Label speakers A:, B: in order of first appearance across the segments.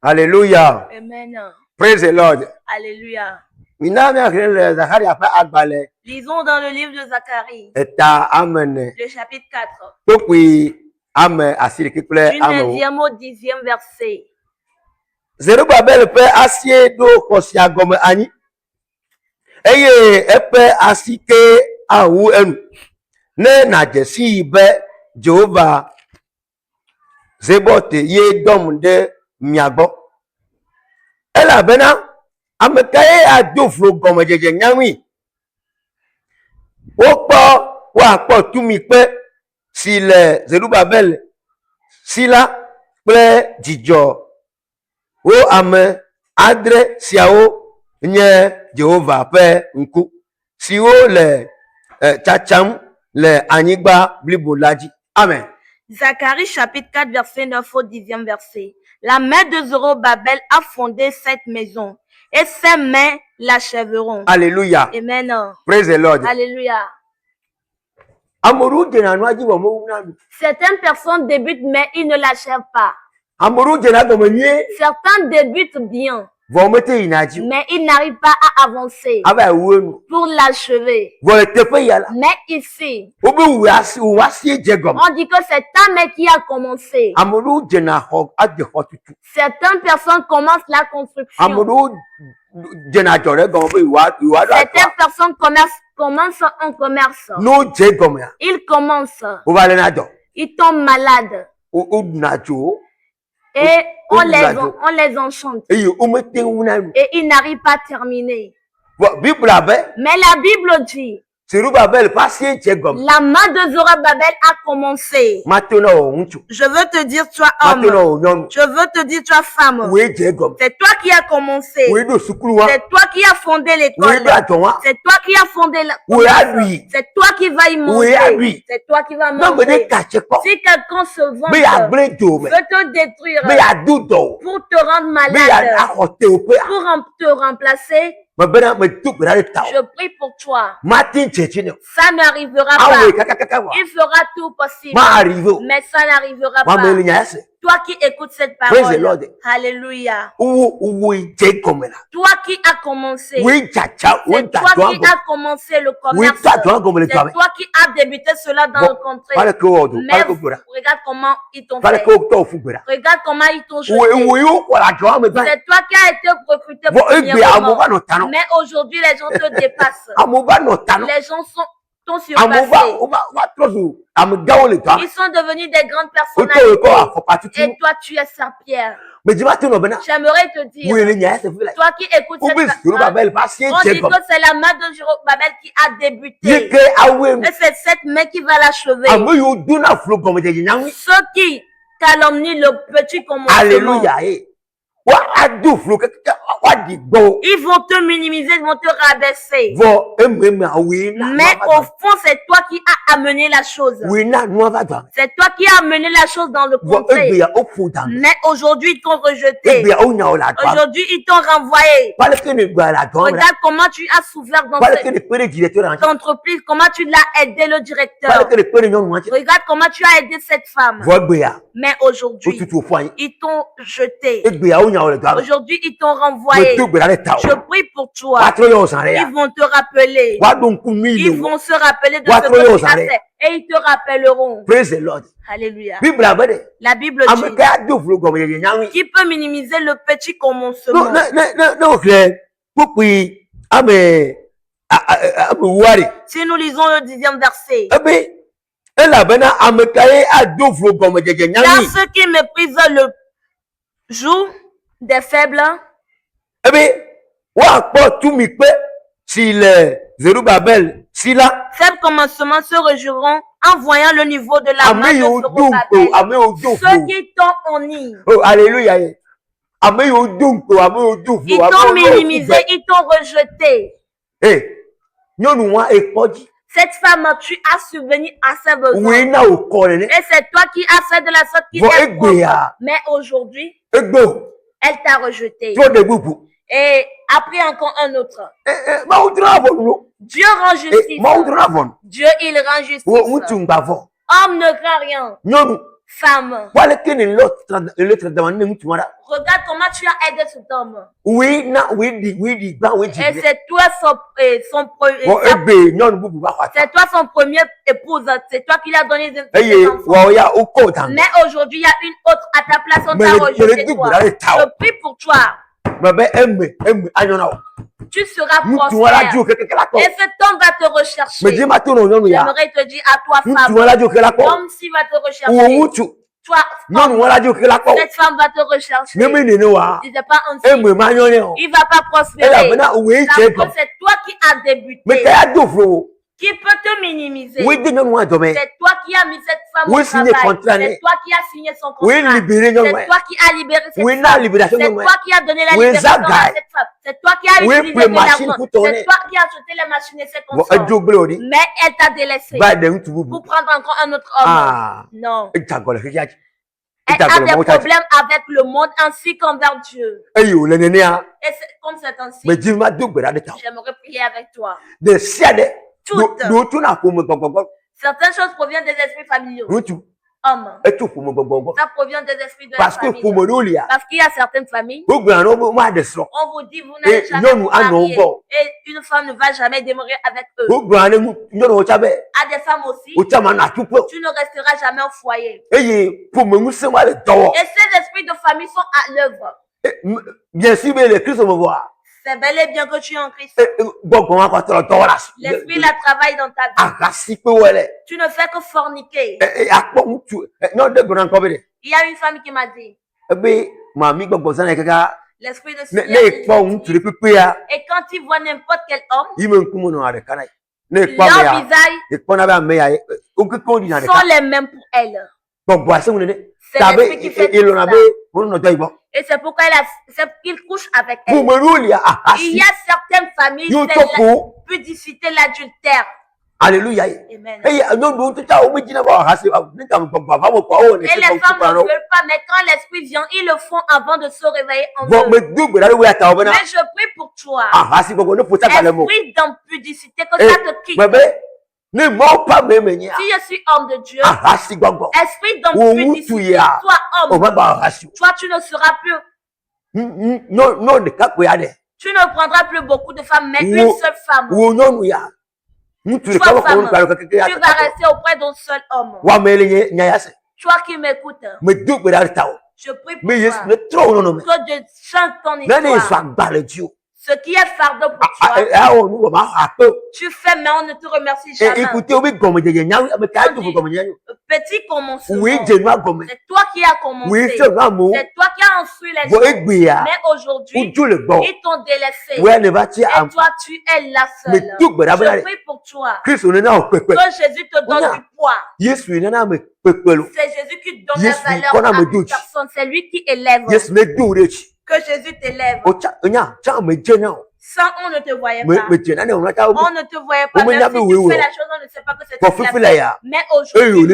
A: Alléluia.
B: Amen.
A: Praise the Lord.
B: Alléluia.
A: Lisons
B: dans le livre de Zacharie, le chapitre 4, du 9e au 10e verset.
A: Zerubbabel pe asie do kosia gome anyi. Eye epe asike awu enu. Ne na jesi be Jehova zebote ye dom de miagbo. Ela bena amekaye adofro gome jeje nyawi. Wa po tumi pe si le Zerubbabel sila ple jijo o ame adre siawo nye Jehova pe nku si o le tchacham le anyigba blibo laji. Amen.
B: Zacharie chapitre 4 verset 9 au 10e verset. La main de Zorobabel a fondé cette maison et ses mains l'achèveront.
A: Alléluia.
B: Amen.
A: Praise the Lord.
B: Alléluia.
A: Amoru jena no aji wo mo na.
B: Certaines personnes débutent mais ils ne l'achèvent pas.
A: Amoru jena do mo nye.
B: Certains débutent bien.
A: Mais
B: il n'arrive pas à avancer pour l'achever. Mais ici, on dit que c'est ta main qui a commencé. Certaines personnes commencent la construction. Certaines personnes commencent un commerce. Ils commencent. Ils tombent malades. Et on les enchante. Et ils n'arrivent pas à terminer. Mais la Bible dit, la main de Zorobabel a commencé. Je veux te dire, toi homme. Je veux te dire, toi femme. C'est toi qui as commencé. C'est toi qui as fondé l'école. C'est toi qui as fondé la... C'est toi qui vas y manger. C'est toi qui vas manger. Si quelqu'un se vante, veut te détruire, pour te rendre malade, pour te remplacer, je prie pour toi. Ça n'arrivera pas. Il fera tout possible. Mais ça n'arrivera pas. Toi qui écoutes cette parole. Alléluia. Toi qui as commencé. C'est toi qui as commencé le commerce. C'est toi qui as débuté cela dans le contrée. Mais regarde comment ils t'ont fait. Regarde comment ils t'ont jeté. C'est toi qui as été recruté pour premièrement. Mais aujourd'hui, les gens te dépassent. Les gens t'ont surpassé. Ils sont devenus des grandes personnalités. Et toi, tu es Saint-Pierre. J'aimerais te dire, toi qui écoutes cette parole, on dit que c'est la main de Zorobabel qui a débuté. Et c'est cette main qui va l'achever. Ceux qui calomnient le petit commencement, ils vont te minimiser, ils vont te rabaisser. Mais au fond, c'est toi qui as amené la chose. C'est toi qui as amené la chose dans le contrée. Mais aujourd'hui, ils t'ont rejeté. Aujourd'hui, ils t'ont renvoyé. Regarde comment tu as souffert dans cette entreprise, comment tu l'as aidé le directeur. Regarde comment tu as aidé cette femme. Mais aujourd'hui, ils t'ont jeté. Aujourd'hui, ils t'ont renvoyé. Je prie pour toi. Ils vont te rappeler. Ils vont se rappeler de ce que tu as fait. Et ils te rappelleront.
A: Praise the Lord.
B: Alléluia. La Bible dit, qui peut minimiser le petit commencement? Si nous lisons le 10e verset. Car ceux qui méprisent le jour des faibles, faibles commencements se réjouiront en voyant le niveau de la main de Zorobabel. Ceux qui t'ont honni,
A: oh, alléluia.
B: Ils t'ont minimisé, ils t'ont rejeté. Cette femme, tu as subvenu à ses besoins. Et c'est toi qui as fait de la sorte qui est pauvre. Mais aujourd'hui, elle t'a rejeté. Et après encore un autre. Dieu rend justice. Dieu, il rend justice. Homme ne craint rien. femme.
A: Regarde
B: comment tu as aidé cet homme.
A: Oui,
B: Et c'est toi son premier épouse. C'est toi qui l'as donné des enfants. Mais aujourd'hui, il y a une autre à ta place. On t'a rejeté toi. Je prie pour toi. Tu seras prospère. Et cet homme va te rechercher. J'aimerais te dire à toi, femme. L'homme s'il va te rechercher. Toi, cette femme va te rechercher. Il n'est pas enceinte. Il va pas prospérer. C'est toi qui as débuté. Qui peut te minimiser. C'est toi qui as mis cette femme au travail. C'est toi qui as signé son contrat. C'est toi qui as libéré cette femme. C'est toi qui as donné la libération à cette femme. C'est toi qui as utilisé de l'argent. C'est toi qui as acheté les machines et ses consorts. Mais elle t'a délaissé pour prendre encore un autre homme. Non. Elle a des problèmes avec le monde ainsi qu'envers Dieu. Et comme c'est ainsi, j'aimerais prier avec toi. Certaines choses proviennent des esprits familiaux. Hommes. Ça provient des esprits de la famille. Parce qu'il y a certaines familles. On vous dit vous n'allez jamais vous marier. Et une femme ne va jamais demeurer avec eux. À des femmes aussi. Tu ne resteras jamais au foyer. Et ces esprits de famille sont à l'œuvre.
A: Bien sûr, mais les Christ me voient.
B: C'est bel et bien que tu es en Christ. L'esprit la travaille dans ta vie. Tu ne fais que forniquer. Il y a une femme qui m'a dit. L'esprit de et quand il voit n'importe quel homme, leur visage sont les mêmes pour elle. C'est l'esprit qui fait tout ça. Et c'est pourquoi il couche avec elle. Il y a certaines familles, c'est la pudicité, l'adultère.
A: Alléluia.
B: Amen. Et les femmes ne veulent pas, mais quand l'esprit vient, ils le font avant de se réveiller en eux. Mais je prie pour toi. Esprit d'impudicité, que ça te quitte. Si je suis homme de Dieu, esprit d'impudicité, toi homme, toi tu ne seras plus. Tu ne prendras plus beaucoup de femmes, mais une seule femme. Toi, femme, tu vas rester auprès d'un seul homme. Toi qui m'écoutes, je prie pour toi que Dieu chante ton histoire. Ce qui est fardeau pour toi, tu fais, mais on ne te remercie jamais. Petit commencement, c'est toi qui as commencé. C'est toi qui as instruit les gens. Mais aujourd'hui, ils t'ont délaissé. Et toi, tu es la seule. Je prie pour toi que Jésus te donne du poids. C'est Jésus qui donne la valeur à une personne. C'est lui qui élève. Que Jésus t'élève. Sans on ne te voyait pas. On ne te voyait pas. Même si tu fais la chose, on ne sait pas que c'est toi qui l'as fait. Mais aujourd'hui,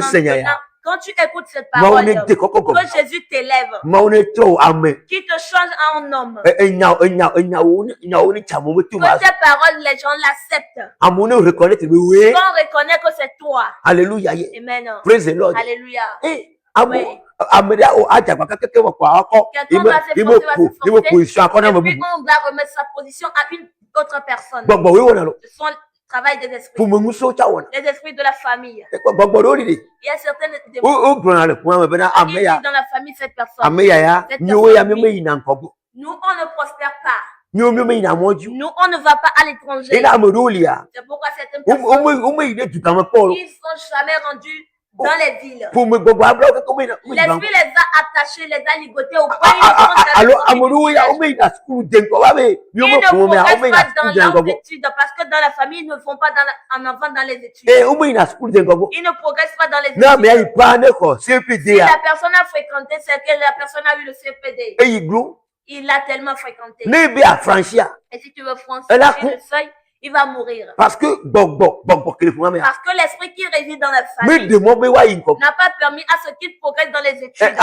B: quand tu écoutes cette parole, que Jésus t'élève, qui te change en homme, que tes paroles, les gens l'acceptent. Qu'on reconnaît que c'est toi.
A: Alléluia.
B: Amen.
A: Praise the Lord.
B: Alléluia.
A: Oui.
B: Quelqu'un va s'efforcer, et puis on va remettre sa position à une autre personne. Ce sont le travail des esprits. Les esprits de la famille. Il y a certaines dans la famille, cette personne. Nous, on ne prospère pas. Nous, on ne va pas à l'étranger. C'est pourquoi certaines personnes, ils ne sont jamais rendus dans les villes. L'esprit les a attachés, les a ligotés au point. Ils ne progressent pas dans leurs études parce que dans la famille, ils ne font pas en avant dans les études. Ils ne progressent pas dans les études. Si la personne a fréquenté, c'est que la personne a eu le CPD. Il l'a tellement fréquenté. Et si tu veux franchir le seuil, il va mourir. Parce que l'esprit qui réside dans la famille n'a pas permis à ce qu'il progresse dans les études. Certaines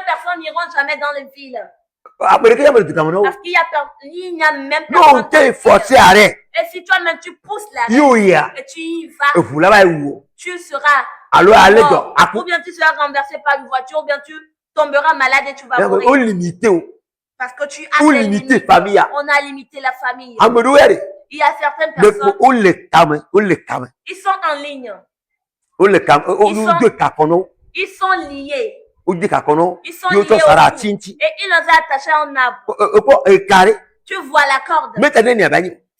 B: personnes n'iront jamais dans les villes. Parce qu'il n'y a même personne. Et si toi-même tu pousses la et tu y vas, tu seras mort, ou bien tu seras renversé par une voiture, ou bien tu tomberas malade et tu vas mourir. Parce que tu as des limites. On a limité la famille. Il y a certaines personnes, ils sont en ligne. Ils sont liés. Ils sont liés au cou. Et il les a attachés à un arbre. Tu vois la corde.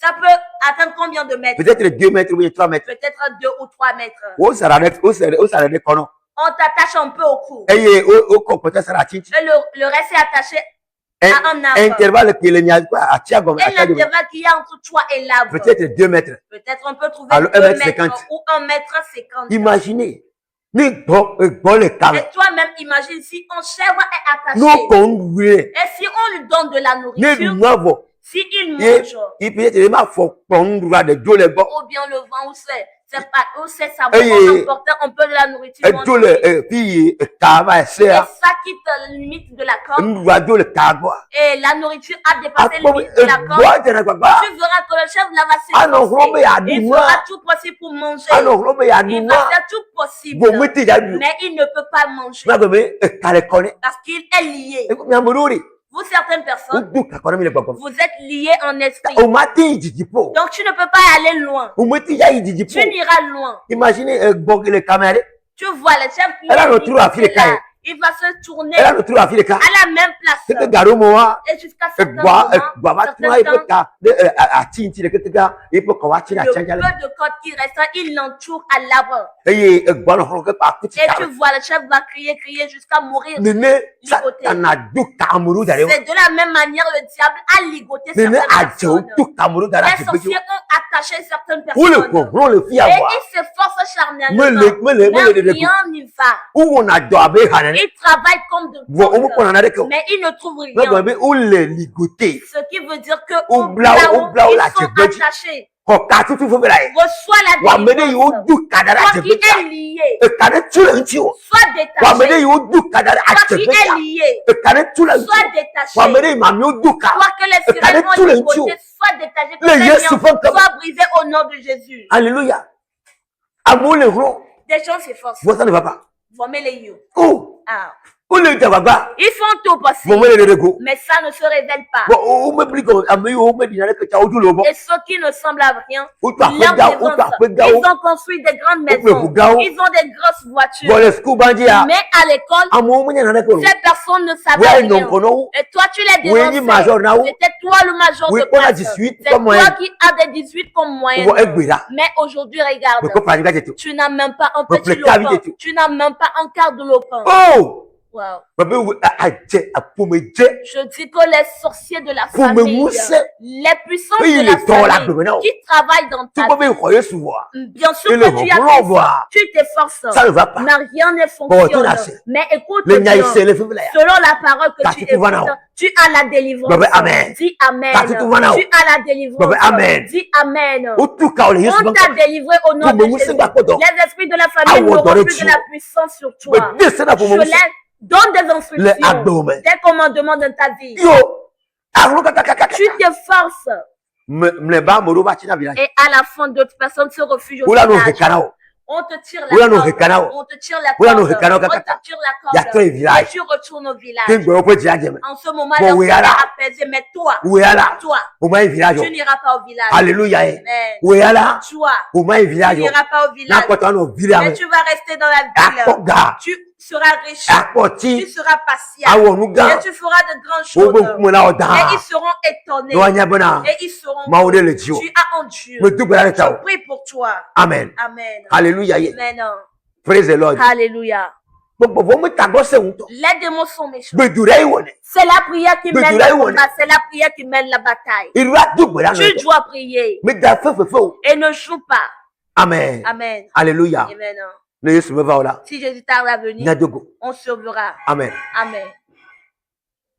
B: Ça peut atteindre combien de mètres?
A: Peut-être 2 mètres ou 3 mètres.
B: Peut-être 2 ou 3 mètres. On t'attache un peu au cou. Et le reste est attaché à un arbre.
A: L'intervalle qu'il y a
B: entre toi et l'arbre.
A: Peut-être 2 mètres.
B: Peut-être on peut trouver 2 mètres ou 1 mètre 50.
A: Imaginez.
B: Et toi-même, imagine si un chèvre est attaché. Et si on lui donne de la nourriture, si il mange, ou bien le vent, où c'est ça va emporter un peu de la nourriture. Et ça quitte la limite de la corde. Et la nourriture a dépassé la limite de la corde. Tu verras que le chef là va s'efforcer. Il fera tout possible pour manger. Il va faire tout possible. Mais il ne peut pas manger. Parce qu'il est lié. Vous, certaines personnes, vous êtes liés en esprit. Donc, tu ne peux pas aller loin. Tu n'iras loin.
A: Imaginez
B: tu vois le chef qui est là. Il va se tourner à la même place. Et jusqu'à ce moment, le peu de corde qui reste, il l'entoure à l'arbre. Et tu vois, le chef va crier jusqu'à mourir. C'est de la même manière le diable a ligoté certaines personnes. Les sorciers ont attaché certaines personnes. Et ils s'efforcent charnellement. Mais rien n'y va. Ils travaillent comme de bons, mais ils ne trouvent rien. Ce qui veut dire que ils sont attachés. Reçois la délivrance. Toi qui es lié, sois détaché. Toi qui es lié, sois détaché. Toi que les sirènes ont ligoté, sois détaché. Que les liens soient brisés au nom de Jésus.
A: Alléluia.
B: Des gens s'efforcent.
A: Ça ne va pas.
B: Ah. Ils font tout possible, mais ça ne se révèle pas. Et ceux qui ne semblent à rien, ils ont construit des grandes maisons, ils ont des grosses voitures, mais à l'école, ces personnes ne savent rien. Et toi, tu les dénonces. C'était toi le major de classe. C'est toi qui as des 18 comme moyenne. Mais aujourd'hui, regarde, tu n'as même pas un petit lopin. Tu n'as même pas un quart de lopin. Wow. Je dis que les sorciers de la famille, les puissances de la famille qui travaillent dans ta vie, bien sûr que tu t'efforces, mais rien ne fonctionne. Mais écoute bien, selon la parole que tu écoutes, tu as la délivrance. Dis Amen. Tu as la délivrance. Dis Amen. On t'a délivré au nom de Jésus. Les esprits de la famille n'auront plus de la puissance sur toi. Donne des instructions, des commandements dans ta vie. Tu t'efforces. Et à la fin, d'autres personnes se refugent au village. On te tire la corde. On te tire la corde. On te tire la corde. Et tu retournes au village. En ce moment, là, tu es apaisé. Mais toi, tu n'iras pas au village.
A: Alléluia.
B: Toi, tu n'iras pas au village. Mais tu vas rester dans la ville. Tu seras riche. Tu seras patient. Et tu feras de grandes choses. Et ils seront étonnés. Et ils seront. Tu as un Dieu. Je prie pour toi.
A: Amen.
B: Amen.
A: Alléluia.
B: Amen.
A: Praise the Lord.
B: Alléluia. Les démons sont méchants. C'est la prière qui mène le combat. C'est la prière qui mène la bataille. Tu dois prier. Et ne joue pas.
A: Amen.
B: Amen.
A: Alléluia.
B: Amen.
A: Si
B: Jésus tarde à venir, on sauvera.
A: Amen.
B: Amen.